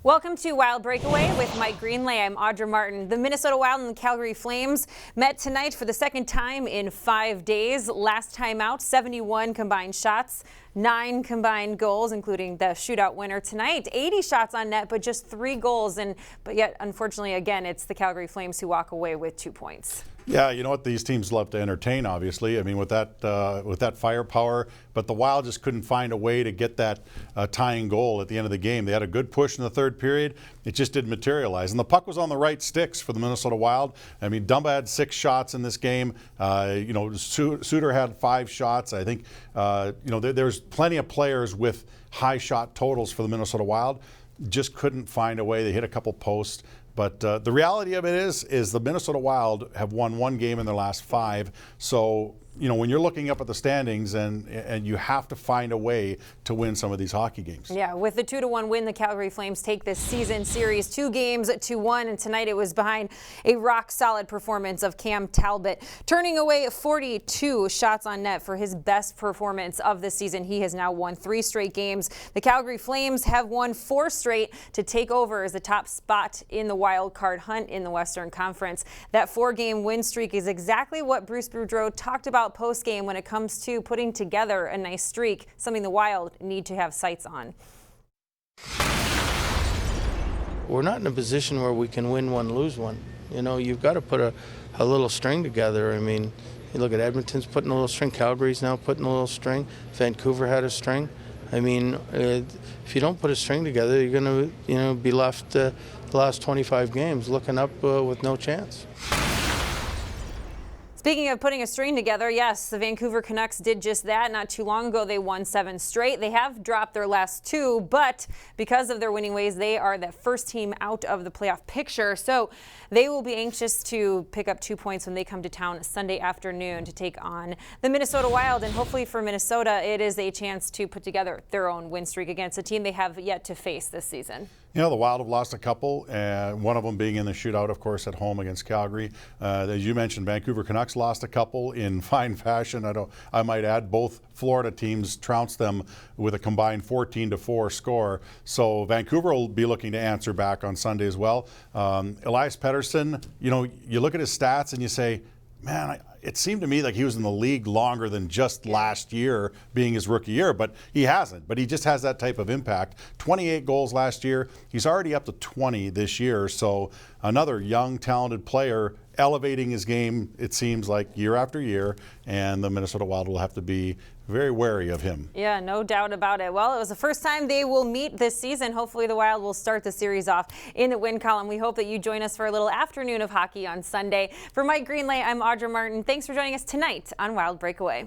Welcome to Wild Breakaway with Mike Greenlay. I'm Audra Martin. The Minnesota Wild and the Calgary Flames met tonight for the second time in 5 days. Last time out, 71 combined shots, 9 combined goals, including the shootout winner tonight. 80 shots on net, but just 3 goals. But yet, unfortunately, again, it's the Calgary Flames who walk away with 2 points. Yeah, you know what? These teams love to entertain, obviously. I mean, with that firepower, but the Wild just couldn't find a way to get that tying goal at the end of the game. They had a good push in the third period. It just didn't materialize. And the puck was on the right sticks for the Minnesota Wild. I mean, Dumba had 6 shots in this game. Suter had 5 shots. I think, there's plenty of players with high shot totals for the Minnesota Wild. Just couldn't find a way. They hit a couple posts. But the reality of it is the Minnesota Wild have won 1 game in their last 5. So, when you're looking up at the standings and you have to find a way to win some of these hockey games. Yeah, with the 2-1 win, the Calgary Flames take this season series 2 games to 1. And tonight it was behind a rock-solid performance of Cam Talbot, turning away 42 shots on net for his best performance of the season. He has now won 3 straight games. The Calgary Flames have won 4 straight to take over as the top spot in the wild card hunt in the Western Conference. That 4-game win streak is exactly what Bruce Boudreau talked about post-game when it comes to putting together a nice streak, something the Wild need to have sights on. We're not in a position where we can win one, lose one. You've got to put a little string together. I mean, you look at Edmonton's putting a little string, Calgary's now putting a little string, Vancouver had a string. I mean, if you don't put a string together, you're going to, be left the last 25 games looking up with no chance. Speaking of putting a string together, yes, the Vancouver Canucks did just that. Not too long ago, they won 7 straight. They have dropped their last 2, but because of their winning ways, they are the first team out of the playoff picture. So they will be anxious to pick up 2 points when they come to town Sunday afternoon to take on the Minnesota Wild. And hopefully for Minnesota, it is a chance to put together their own win streak against a team they have yet to face this season. The Wild have lost a couple, one of them being in the shootout, of course, at home against Calgary. As you mentioned, Vancouver Canucks lost a couple in fine fashion. I might add, both Florida teams trounced them with a combined 14-4 score. So Vancouver will be looking to answer back on Sunday as well. Elias Pettersson, you look at his stats and you say, man, it seemed to me like he was in the league longer than just last year being his rookie year, but he hasn't. But he just has that type of impact. 28 goals last year. He's already up to 20 this year. So another young, talented player elevating his game, it seems like, year after year. And the Minnesota Wild will have to be very wary of him. Yeah, no doubt about it. Well, it was the first time they will meet this season. Hopefully the Wild will start the series off in the win column. We hope that you join us for a little afternoon of hockey on Sunday. For Mike Greenlay, I'm Audra Martin. Thanks for joining us tonight on Wild Breakaway.